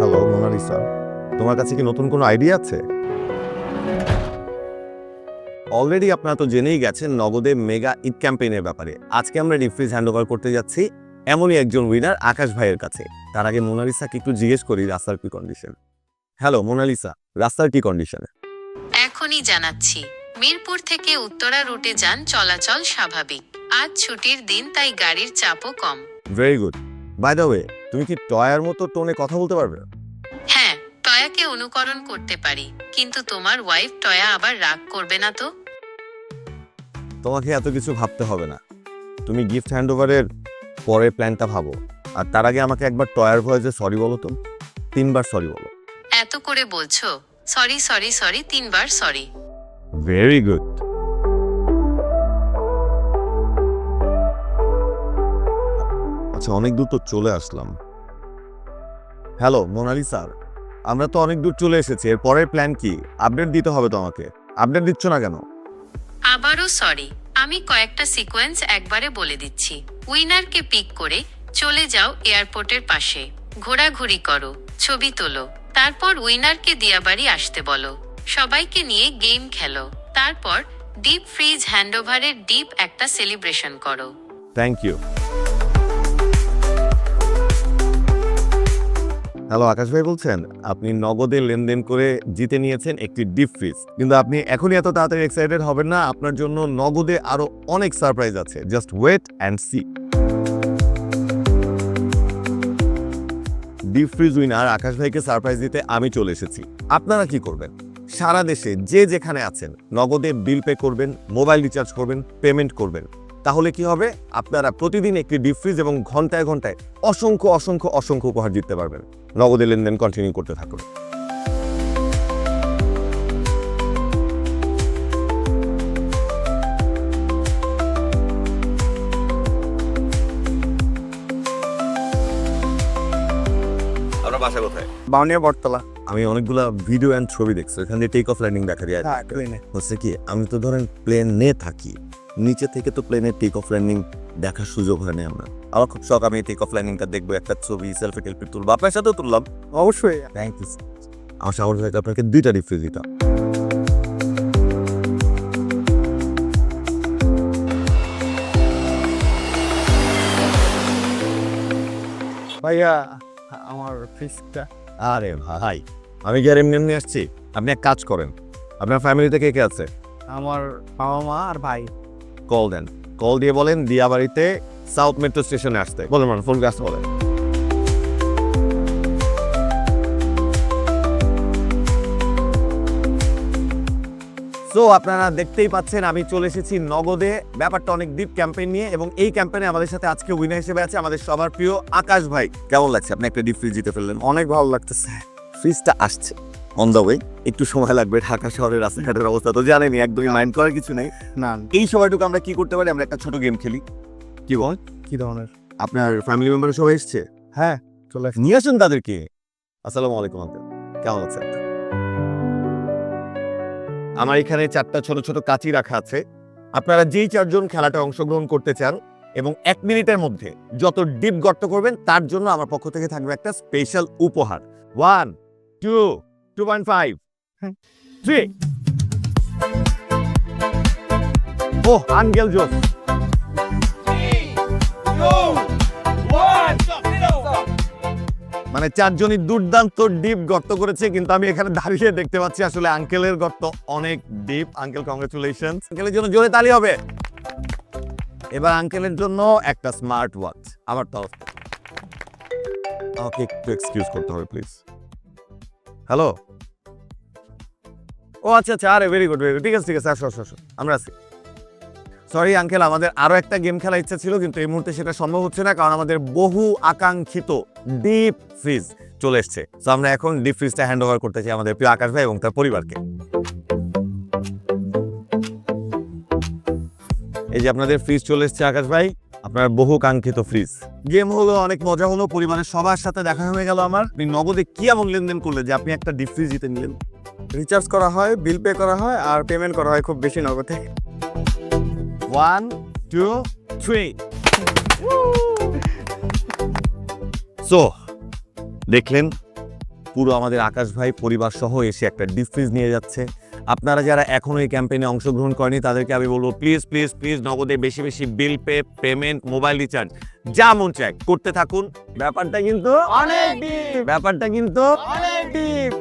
Hello Mona Lisa, তোমার কাছে কি নতুন কোনো আইডিয়া আছে? অলরেডি আপনারা তো জেনেই গেছেন নগদে মেগা ঈদ ক্যাম্পেইনের ব্যাপারে। আজকে আমরা রিফ্রিজ হ্যান্ডওভার করতে যাচ্ছি এমনই একজন উইনার আকাশ ভাইয়ের কাছে। তার আগে মোনালিসাকে একটু জিজ্ঞেস করি রাস্তার কি কন্ডিশন। হ্যালো মোনালিসা, রাস্তার কি কন্ডিশন? এখনই জানাচ্ছি। মিরপুর থেকে উত্তরা রুটে যান চলাচল স্বাভাবিক। আজ ছুটির দিন, তাই গাড়ির চাপও কম। Very good. By the way, তুমি কি টয়ার মতো টোনে কথা বলতে পারবে? হ্যাঁ, টয়াকে অনুকরণ করতে পারি, কিন্তু তোমার ওয়াইফ টয়া আবার রাগ করবে না তো? তোমাকে এত কিছু ভাবতে হবে না। তুমি গিফট হ্যান্ডওভারের পরের প্ল্যানটা ভাবো, আর তার আগে আমাকে একবার টয়ার ভয়েসে সরি বলো তো। 3বার সরি বলো। এত করে বলছো? সরি সরি সরি 3বার সরি। Very good. আচ্ছা, অনেক দূর তো চলে আসলাম। হ্যালো মোনালিসা, আমরা তো অনেক দূর চলে এসেছি। এর পরের প্ল্যান কি? আপডেট দিতে হবে তো আমাকে। আপডেট দিচ্ছ না কেন? আবারও সরি। আমি কয়েকটা সিকোয়েন্স একবারে বলে দিচ্ছি। উইনারকে পিক করে চলে যাও এয়ারপোর্টের পাশে, ঘোরাঘুরি করো, ছবি তোলো, তারপর উইনারকে দিয়াবাড়ি আসতে বলো, সবাইকে নিয়ে গেম খেলো, তারপর ডিপ ফ্রিজ হ্যান্ডওভারের ডিপ একটা সেলিব্রেশন করো। Thank you. হ্যালো আকাশ ভাই বলছেন? আপনি নগদে লেনদেন করে জিতে নিয়েছেন একটি ডিপ ফ্রিজ, কিন্তু আপনি এখনই এত তাড়াতাড়ি এক্সাইটেড হবেন না। আপনার জন্য নগদে আরো অনেক সারপ্রাইজ আছে। Just wait and see. Deep freeze winner Akash ভাইকে সারপ্রাইজ দিতে আমি চলে এসেছি। আপনারা কি করবেন? সারা দেশে যে যেখানে আছেন নগদে বিল পে করবেন, মোবাইল রিচার্জ করবেন, পেমেন্ট করবেন। তাহলে কি হবে? আপনারা প্রতিদিন একটি ডিপ ফ্রিজ এবং ঘন্টায় ঘন্টায় অসংখ্য অসংখ্য অসংখ্য উপহার জিততে পারবেন। নগদে লেনদেন কন্টিনিউ করতে থাকুন। আমরা বাসা কোথায়? বাউনিয়া বটতলা। আমি অনেকগুলা ভিডিও অ্যান্ড ছবি দেখছি, এখান দিয়ে টেক অফ ল্যান্ডিং দেখা যায়। হ্যাঁ, প্লেনে। হচ্ছে কি, আমি তো ধরেন প্লেনে থাকি, নিচে থেকে তো প্লেনের টেক অফ ল্যান্ডিং দেখার সুযোগ হয় না। আমার খুব শখ, আমি টেক অফ ল্যান্ডিংটা দেখবো, একটা ছবি সেলফি টেলফি তুলবো। আপনার সাথেও তুললাম। অবশ্যই। Thank you. আমার সাহস হয়ে আপনাকে 2টা রিফ্রিজ দিতাম। ভাইয়া, আমার ফিসটা। আরে ভাই, আমি কি আর এমনি এমনি আসছি? আপনি এক কাজ করেন, আপনার ফ্যামিলিতে কে কে আছে? আমার বাবা মা আর ভাই। কল দেন, কল দিয়ে বলেন দিয়াবাড়িতে সাউথ মেট্রো স্টেশনে আসতে বলেন। ফোন করে আসতে বলেন। সো আপনারা দেখতেই পাচ্ছেন আমি চলে এসেছি নগদে। ব্যাপারটা অনেক ডিপ ক্যাম্পেইন নিয়ে, এবং এই ক্যাম্পেইনে আমাদের সাথে আজকে উইনার হিসেবে আছে আমাদের সবার প্রিয় আকাশ ভাই। কেমন লাগছে? আপনি একটা ডিপ ফ্রিজ জিতে ফেললেন। অনেক ভালো লাগতেছে। ফ্রিজটা আসছে অন দ্য ওয়ে, একটু সময় লাগবে। ঢাকা শহরের রাস্তাঘাটের অবস্থা তো জানেনি, একদমই মাইন্ড করার কিছু নেই। না। এই সময়টুকু আমরা কি করতে পারি? আমরা একটা ছোট গেম খেলি। কি বল? কি ধরনের? আপনার ফ্যামিলি মেম্বার সবাই এসছে? হ্যাঁ, চলে আসছি। নিয়ে আসুন তাদেরকে। আসসালামু আলাইকুম আঙ্কেল, কেমন আছেন? আমার এখানে 4টা ছোট ছোট কাঁচি রাখা আছে। আপনারা যেই 4জন খেলাটা অংশগ্রহণ করতে চান এবং 1 মিনিটের মধ্যে যত ডিপ গর্ত করবেন তার জন্য আমার পক্ষ থেকে থাকবে একটা স্পেশাল উপহার। 1 2 2.5 3। ওহ আঙ্কেল জোস। মানে 4জনই দুর্দান্ত ডিপ গর্ত করেছে, কিন্তু আমি এখানে দাঁড়িয়ে দেখতে পাচ্ছি আসলে আঙ্কেলের গর্ত অনেক ডিপ। Uncle congratulations. আঙ্কেলের জন্য জোরে তালি হবে। এবার আঙ্কেলের জন্য একটা স্মার্ট ওয়াচ আমার তরফ থেকে। আমাকে একটু এক্সকিউজ করতে হবে প্লিজ। হ্যালো। ও আচ্ছা আচ্ছা, আরে ভেরি গুড ভেরি গুড। ঠিক আছে ঠিক আছে, আসো আসো আসো, আমরা আছি। সরি আঙ্কেল, আমাদের আরো একটা গেম খেলার ইচ্ছা ছিল, কিন্তু এই মুহূর্তে সেটা সম্ভব হচ্ছে না, কারণ আমাদের বহু আকাঙ্ক্ষিত ডিপ ফ্রিজ চলে এসছে। তো আমরা এখন ডিপ ফ্রিজটা হ্যান্ড ওভার করতে চাই আমাদের প্রিয় আকাশ ভাই এবং তার পরিবারকে। এই যে আপনাদের ফ্রিজ চলে এসছে আকাশ ভাই, আপনার বহু কাঙ্ক্ষিত ফ্রিজ। গেম হলো, অনেক মজা হলো, পরিবারের সবার সাথে দেখা হয়ে গেল আমার। আপনি নগদে কি এমন লেনদেন করলে যে আপনি একটা ডিপ ফ্রিজ জিতে নিলেন? রিচার্জ করা হয়, বিল পে করা হয়, আর পেমেন্ট করা হয় খুব বেশি নগদে। 1 2 3। সো দেখলেন পুরো আমাদের আকাশ ভাই পরিবার সহ এসে একটা ডিপ ফ্রিজ নিয়ে যাচ্ছে। আপনারা যারা এখনো এই ক্যাম্পেইনে অংশগ্রহণ করেনি তাদেরকে আমি বলবো প্লিজ প্লিজ প্লিজ নগদে বেশি বেশি bill pay, payment, mobile recharge যা মন চায় করতে থাকুন। ব্যাপারটা কিন্তু অনেক ডিপ ব্যাপারটা কিন্তু অনেক ডিপ